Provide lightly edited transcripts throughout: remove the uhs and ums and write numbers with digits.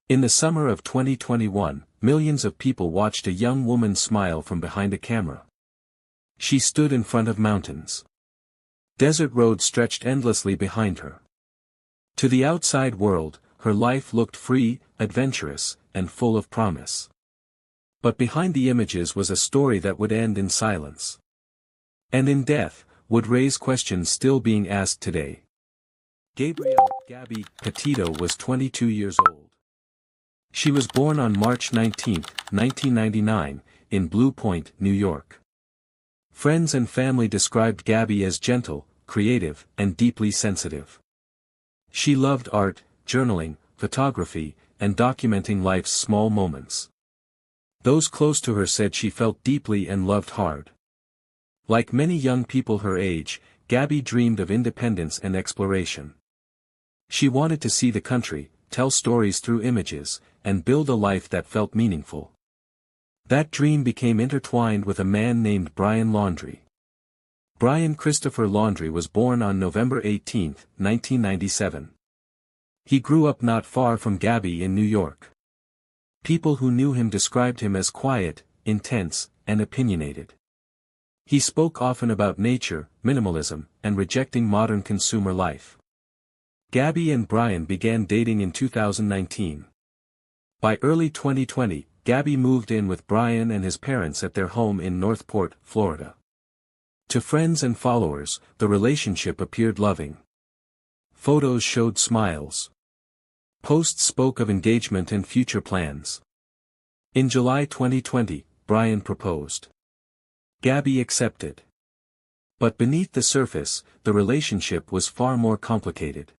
In the summer of 2021, millions of people watched a young woman smile from behind a camera. She stood in front of mountains. Desert roads stretched endlessly behind her. To the outside world, her life looked free, adventurous, and full of promise. But behind the images was a story that would end in silence. And in death, would raise questions still being asked today. Gabby Petito was 22 years old. She was born on March 19, 1999, in Blue Point, New York. Friends and family described Gabby as gentle, creative, and deeply sensitive. She loved art, journaling, photography, and documenting life's small moments. Those close to her said she felt deeply and loved hard. Like many young people her age, Gabby dreamed of independence and exploration. She wanted to see the country, tell stories through images, and build a life that felt meaningful. That dream became intertwined with a man named Brian Laundrie. Brian Christopher Laundrie was born on November 18, 1997. He grew up not far from Gabby in New York. People who knew him described him as quiet, intense, and opinionated. He spoke often about nature, minimalism, and rejecting modern consumer life. Gabby and Brian began dating in 2019. By early 2020, Gabby moved in with Brian and his parents at their home in Northport, Florida. To friends and followers, the relationship appeared loving. Photos showed smiles. Posts spoke of engagement and future plans. In July 2020, Brian proposed. Gabby accepted. But beneath the surface, the relationship was far more complicated.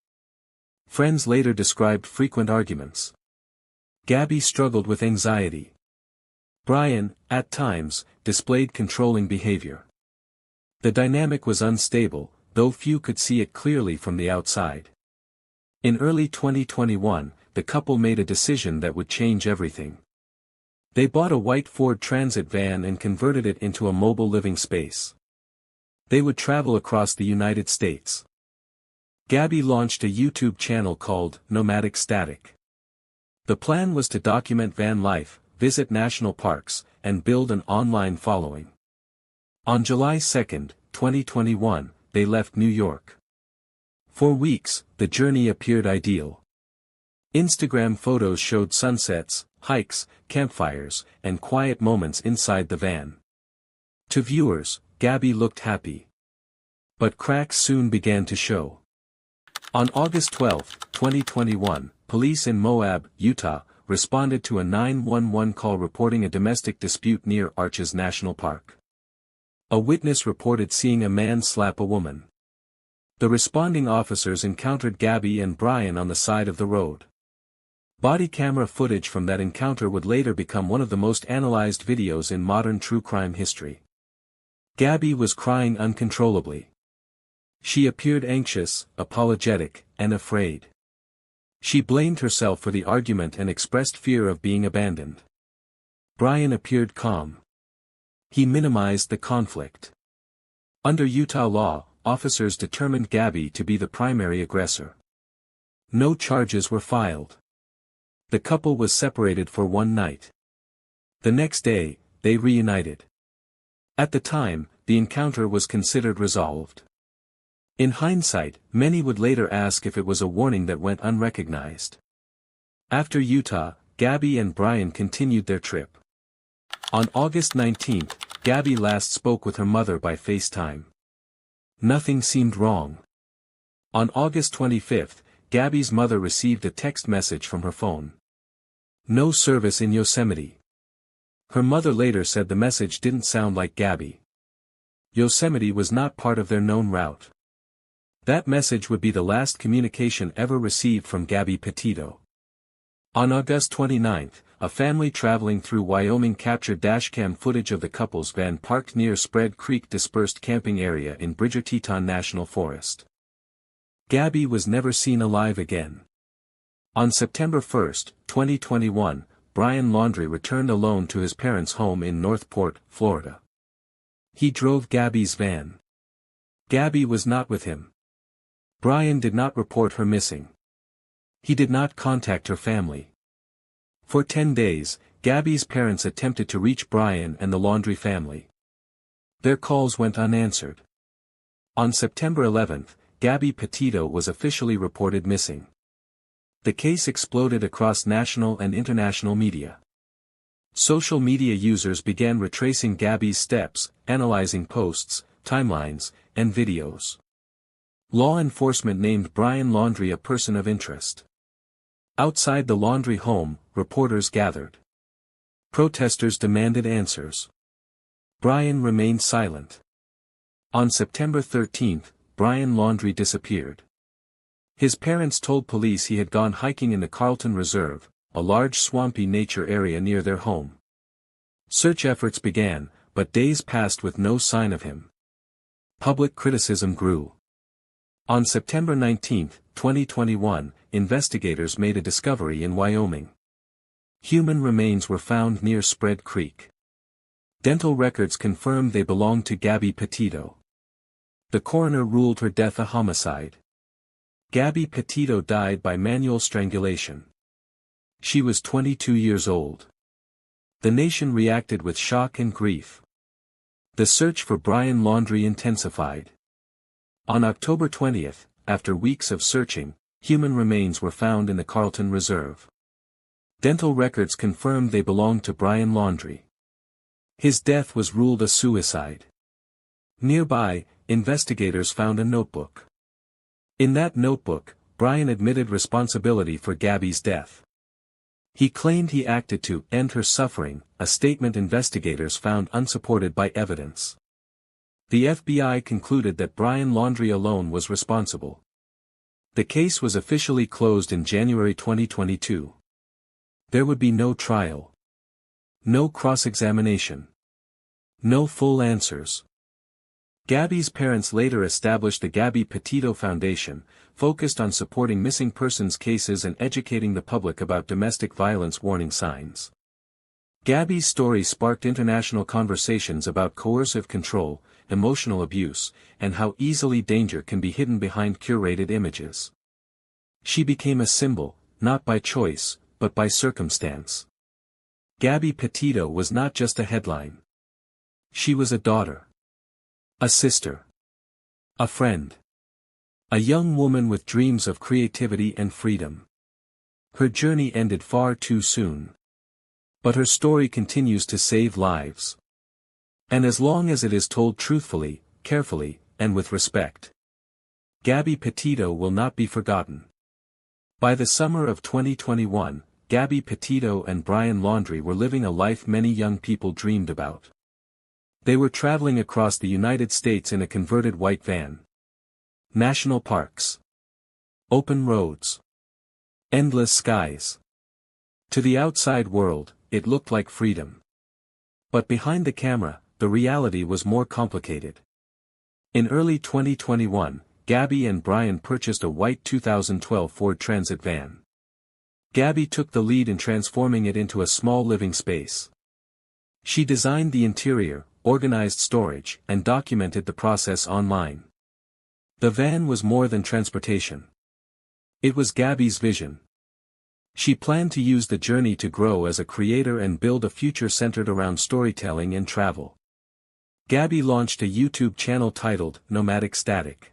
Friends later described frequent arguments. Gabby struggled with anxiety. Brian, at times, displayed controlling behavior. The dynamic was unstable, though few could see it clearly from the outside. In early 2021, the couple made a decision that would change everything. They bought a white Ford Transit van and converted it into a mobile living space. They would travel across the United States. Gabby launched a YouTube channel called Nomadic Static. The plan was to document van life, visit national parks, and build an online following. On July 2, 2021, they left New York. For weeks, the journey appeared ideal. Instagram photos showed sunsets, hikes, campfires, and quiet moments inside the van. To viewers, Gabby looked happy. But cracks soon began to show. On August 12, 2021, police in Moab, Utah, responded to a 911 call reporting a domestic dispute near Arches National Park. A witness reported seeing a man slap a woman. The responding officers encountered Gabby and Brian on the side of the road. Body camera footage from that encounter would later become one of the most analyzed videos in modern true crime history. Gabby was crying uncontrollably. She appeared anxious, apologetic, and afraid. She blamed herself for the argument and expressed fear of being abandoned. Brian appeared calm. He minimized the conflict. Under Utah law, officers determined Gabby to be the primary aggressor. No charges were filed. The couple was separated for one night. The next day, they reunited. At the time, the encounter was considered resolved. In hindsight, many would later ask if it was a warning that went unrecognized. After Utah, Gabby and Brian continued their trip. On August 19, Gabby last spoke with her mother by FaceTime. Nothing seemed wrong. On August 25, Gabby's mother received a text message from her phone. No service in Yosemite. Her mother later said the message didn't sound like Gabby. Yosemite was not part of their known route. That message would be the last communication ever received from Gabby Petito. On August 29, a family traveling through Wyoming captured dashcam footage of the couple's van parked near Spread Creek dispersed camping area in Bridger-Teton National Forest. Gabby was never seen alive again. On September 1, 2021, Brian Laundrie returned alone to his parents' home in Northport, Florida. He drove Gabby's van. Gabby was not with him. Brian did not report her missing. He did not contact her family. For 10 days, Gabby's parents attempted to reach Brian and the Laundrie family. Their calls went unanswered. On September 11, Gabby Petito was officially reported missing. The case exploded across national and international media. Social media users began retracing Gabby's steps, analyzing posts, timelines, and videos. Law enforcement named Brian Laundrie a person of interest. Outside the Laundrie home, reporters gathered. Protesters demanded answers. Brian remained silent. On September 13, Brian Laundrie disappeared. His parents told police he had gone hiking in the Carlton Reserve, a large swampy nature area near their home. Search efforts began, but days passed with no sign of him. Public criticism grew. On September 19, 2021, investigators made a discovery in Wyoming. Human remains were found near Spread Creek. Dental records confirmed they belonged to Gabby Petito. The coroner ruled her death a homicide. Gabby Petito died by manual strangulation. She was 22 years old. The nation reacted with shock and grief. The search for Brian Laundrie intensified. On October 20, after weeks of searching, human remains were found in the Carlton Reserve. Dental records confirmed they belonged to Brian Laundrie. His death was ruled a suicide. Nearby, investigators found a notebook. In that notebook, Brian admitted responsibility for Gabby's death. He claimed he acted to end her suffering, a statement investigators found unsupported by evidence. The FBI concluded that Brian Laundrie alone was responsible. The case was officially closed in January 2022. There would be no trial. No cross-examination. No full answers. Gabby's parents later established the Gabby Petito Foundation, focused on supporting missing persons cases and educating the public about domestic violence warning signs. Gabby's story sparked international conversations about coercive control, emotional abuse, and how easily danger can be hidden behind curated images. She became a symbol, not by choice, but by circumstance. Gabby Petito was not just a headline. She was a daughter. A sister. A friend. A young woman with dreams of creativity and freedom. Her journey ended far too soon. But her story continues to save lives. And as long as it is told truthfully, carefully, and with respect, Gabby Petito will not be forgotten. By the summer of 2021, Gabby Petito and Brian Laundrie were living a life many young people dreamed about. They were traveling across the United States in a converted white van. National parks. Open roads. Endless skies. To the outside world, it looked like freedom. But behind the camera, the reality was more complicated. In early 2021, Gabby and Brian purchased a white 2012 Ford Transit van. Gabby took the lead in transforming it into a small living space. She designed the interior, organized storage, and documented the process online. The van was more than transportation. It was Gabby's vision. She planned to use the journey to grow as a creator and build a future centered around storytelling and travel. Gabby launched a YouTube channel titled Nomadic Static.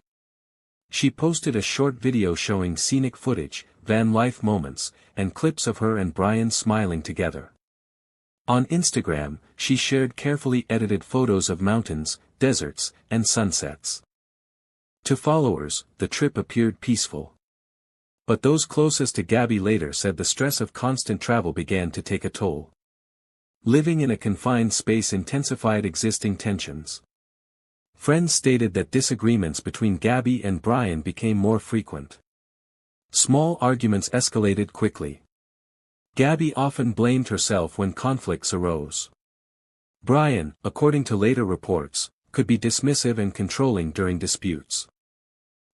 She posted a short video showing scenic footage, van life moments, and clips of her and Brian smiling together. On Instagram, she shared carefully edited photos of mountains, deserts, and sunsets. To followers, the trip appeared peaceful. But those closest to Gabby later said the stress of constant travel began to take a toll. Living in a confined space intensified existing tensions. Friends stated that disagreements between Gabby and Brian became more frequent. Small arguments escalated quickly. Gabby often blamed herself when conflicts arose. Brian, according to later reports, could be dismissive and controlling during disputes.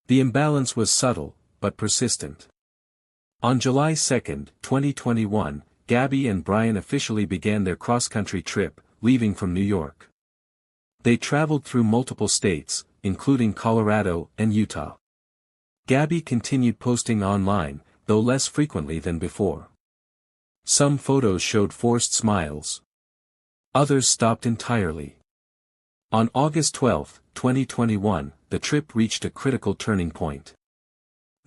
The imbalance was subtle, but persistent. On July 2, 2021, Gabby and Brian officially began their cross-country trip, leaving from New York. They traveled through multiple states, including Colorado and Utah. Gabby continued posting online, though less frequently than before. Some photos showed forced smiles. Others stopped entirely. On August 12, 2021, the trip reached a critical turning point.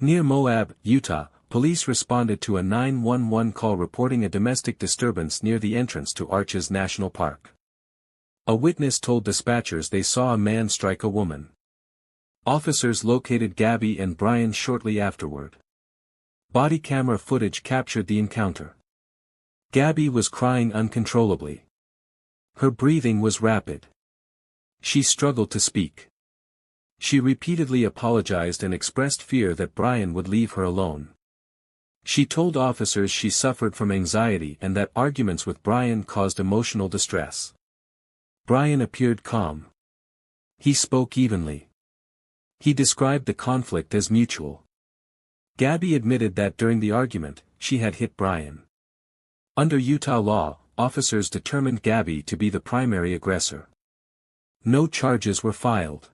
Near Moab, Utah, police responded to a 911 call reporting a domestic disturbance near the entrance to Arches National Park. A witness told dispatchers they saw a man strike a woman. Officers located Gabby and Brian shortly afterward. Body camera footage captured the encounter. Gabby was crying uncontrollably. Her breathing was rapid. She struggled to speak. She repeatedly apologized and expressed fear that Brian would leave her alone. She told officers she suffered from anxiety and that arguments with Brian caused emotional distress. Brian appeared calm. He spoke evenly. He described the conflict as mutual. Gabby admitted that during the argument, she had hit Brian. Under Utah law, officers determined Gabby to be the primary aggressor. No charges were filed.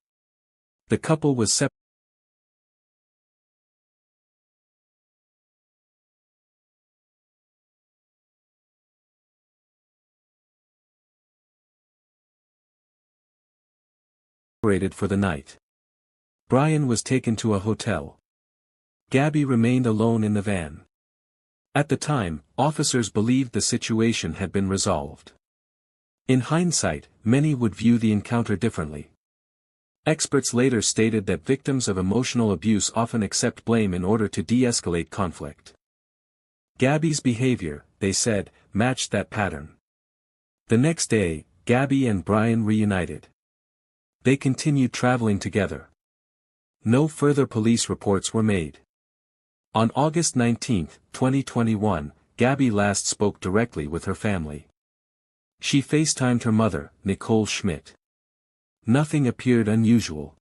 The couple was separated for the night. Brian was taken to a hotel. Gabby remained alone in the van. At the time, officers believed the situation had been resolved. In hindsight, many would view the encounter differently. Experts later stated that victims of emotional abuse often accept blame in order to de-escalate conflict. Gabby's behavior, they said, matched that pattern. The next day, Gabby and Brian reunited. They continued traveling together. No further police reports were made. On August 19, 2021, Gabby last spoke directly with her family. She FaceTimed her mother, Nicole Schmidt. Nothing appeared unusual.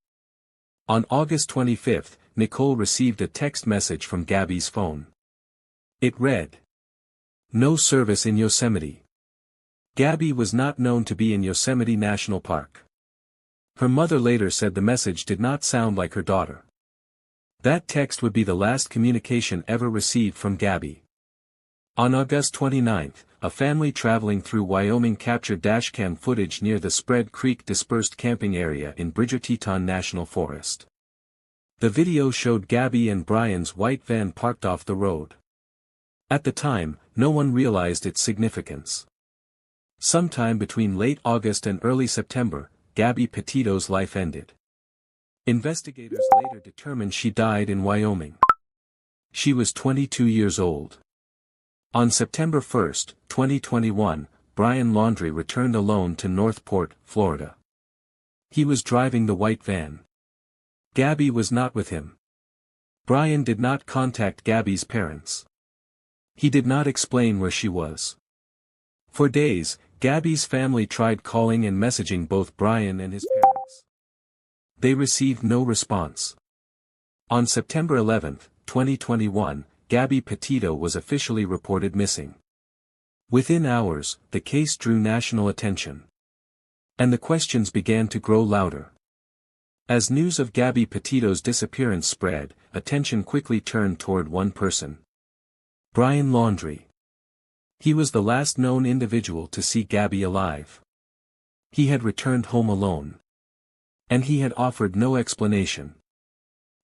On August 25, Nicole received a text message from Gabby's phone. It read, "No service in Yosemite." Gabby was not known to be in Yosemite National Park. Her mother later said the message did not sound like her daughter. That text would be the last communication ever received from Gabby. On August 29, a family traveling through Wyoming captured dashcam footage near the Spread Creek dispersed camping area in Bridger-Teton National Forest. The video showed Gabby and Brian's white van parked off the road. At the time, no one realized its significance. Sometime between late August and early September, Gabby Petito's life ended. Investigators later determined she died in Wyoming. She was 22 years old. On September 1, 2021, Brian Laundrie returned alone to Northport, Florida. He was driving the white van. Gabby was not with him. Brian did not contact Gabby's parents. He did not explain where she was. For days, Gabby's family tried calling and messaging both Brian and his parents. They received no response. On September 11, 2021, Gabby Petito was officially reported missing. Within hours, the case drew national attention. And the questions began to grow louder. As news of Gabby Petito's disappearance spread, attention quickly turned toward one person. Brian Laundrie. He was the last known individual to see Gabby alive. He had returned home alone. And he had offered no explanation.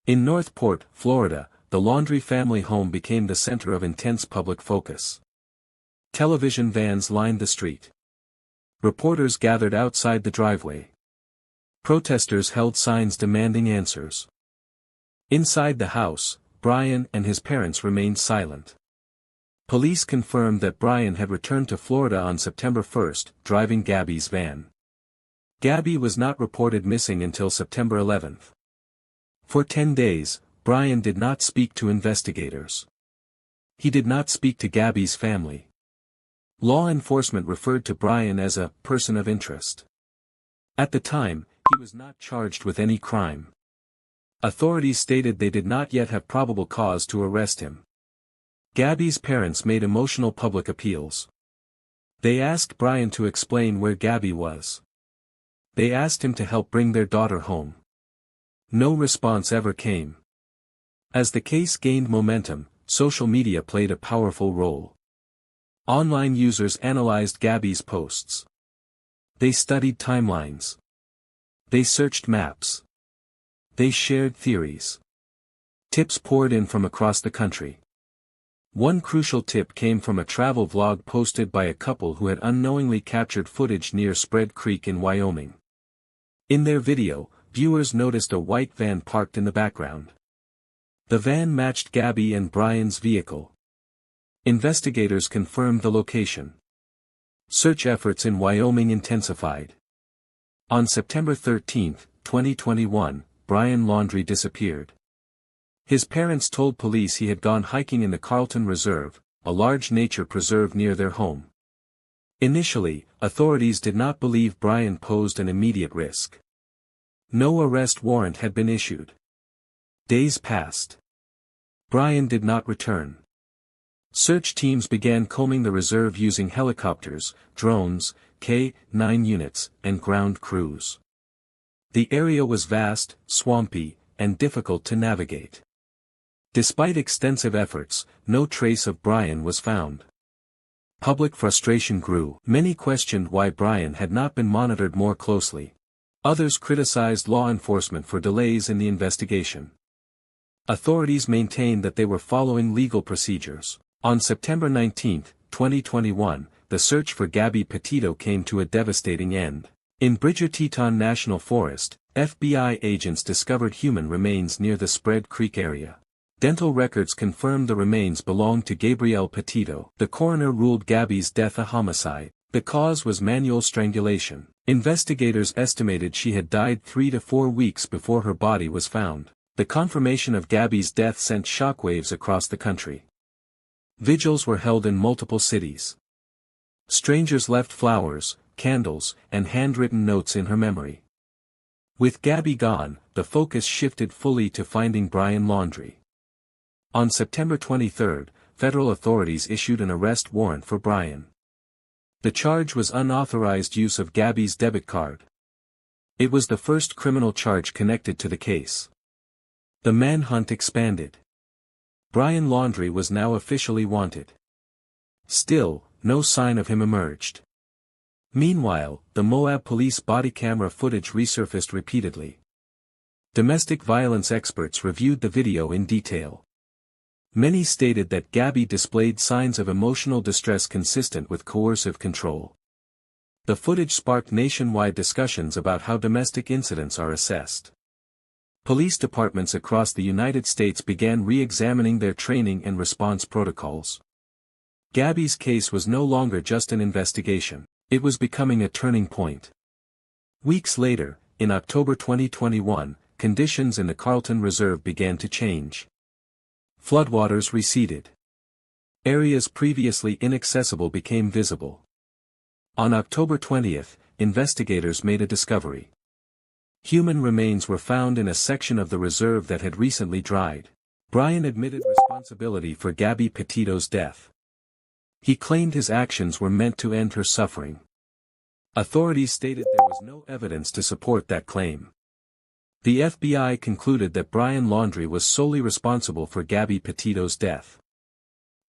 In Northport, Florida, the Laundrie family home became the center of intense public focus. Television vans lined the street. Reporters gathered outside the driveway. Protesters held signs demanding answers. Inside the house, Brian and his parents remained silent. Police confirmed that Brian had returned to Florida on September 1, driving Gabby's van. Gabby was not reported missing until September 11. For 10 days, Brian did not speak to investigators. He did not speak to Gabby's family. Law enforcement referred to Brian as a person of interest. At the time, he was not charged with any crime. Authorities stated they did not yet have probable cause to arrest him. Gabby's parents made emotional public appeals. They asked Brian to explain where Gabby was. They asked him to help bring their daughter home. No response ever came. As the case gained momentum, social media played a powerful role. Online users analyzed Gabby's posts. They studied timelines. They searched maps. They shared theories. Tips poured in from across the country. One crucial tip came from a travel vlog posted by a couple who had unknowingly captured footage near Spread Creek in Wyoming. In their video, viewers noticed a white van parked in the background. The van matched Gabby and Brian's vehicle. Investigators confirmed the location. Search efforts in Wyoming intensified. On September 13, 2021, Brian Laundrie disappeared. His parents told police he had gone hiking in the Carlton Reserve, a large nature preserve near their home. Initially, authorities did not believe Brian posed an immediate risk. No arrest warrant had been issued. Days passed. Brian did not return. Search teams began combing the reserve using helicopters, drones, K-9 units, and ground crews. The area was vast, swampy, and difficult to navigate. Despite extensive efforts, no trace of Brian was found. Public frustration grew. Many questioned why Brian had not been monitored more closely. Others criticized law enforcement for delays in the investigation. Authorities maintained that they were following legal procedures. On September 19, 2021, the search for Gabby Petito came to a devastating end. In Bridger-Teton National Forest, FBI agents discovered human remains near the Spread Creek area. Dental records confirmed the remains belonged to Gabrielle Petito. The coroner ruled Gabby's death a homicide. The cause was manual strangulation. Investigators estimated she had died 3 to 4 weeks before her body was found. The confirmation of Gabby's death sent shockwaves across the country. Vigils were held in multiple cities. Strangers left flowers, candles, and handwritten notes in her memory. With Gabby gone, the focus shifted fully to finding Brian Laundrie. On September 23, federal authorities issued an arrest warrant for Brian. The charge was unauthorized use of Gabby's debit card. It was the first criminal charge connected to the case. The manhunt expanded. Brian Laundrie was now officially wanted. Still, no sign of him emerged. Meanwhile, the Moab police body camera footage resurfaced repeatedly. Domestic violence experts reviewed the video in detail. Many stated that Gabby displayed signs of emotional distress consistent with coercive control. The footage sparked nationwide discussions about how domestic incidents are assessed. Police departments across the United States began re-examining their training and response protocols. Gabby's case was no longer just an investigation, it was becoming a turning point. Weeks later, in October 2021, conditions in the Carlton Reserve began to change. Floodwaters receded. Areas previously inaccessible became visible. On October 20, investigators made a discovery. Human remains were found in a section of the reserve that had recently dried. Brian admitted responsibility for Gabby Petito's death. He claimed his actions were meant to end her suffering. Authorities stated there was no evidence to support that claim. The FBI concluded that Brian Laundrie was solely responsible for Gabby Petito's death.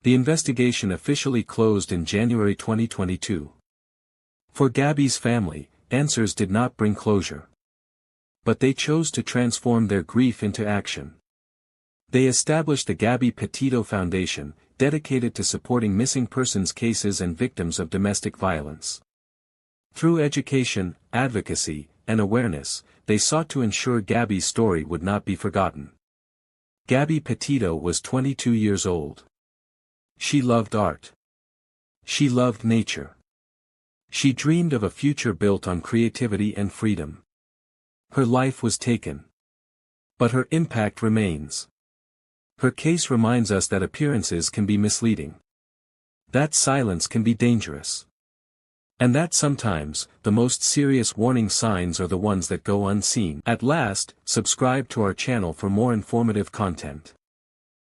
The investigation officially closed in January 2022. For Gabby's family, answers did not bring closure. But they chose to transform their grief into action. They established the Gabby Petito Foundation, dedicated to supporting missing persons cases and victims of domestic violence. Through education, advocacy, and awareness, they sought to ensure Gabby's story would not be forgotten. Gabby Petito was 22 years old. She loved art. She loved nature. She dreamed of a future built on creativity and freedom. Her life was taken. But her impact remains. Her case reminds us that appearances can be misleading. That silence can be dangerous. And that sometimes, the most serious warning signs are the ones that go unseen. At last, subscribe to our channel for more informative content.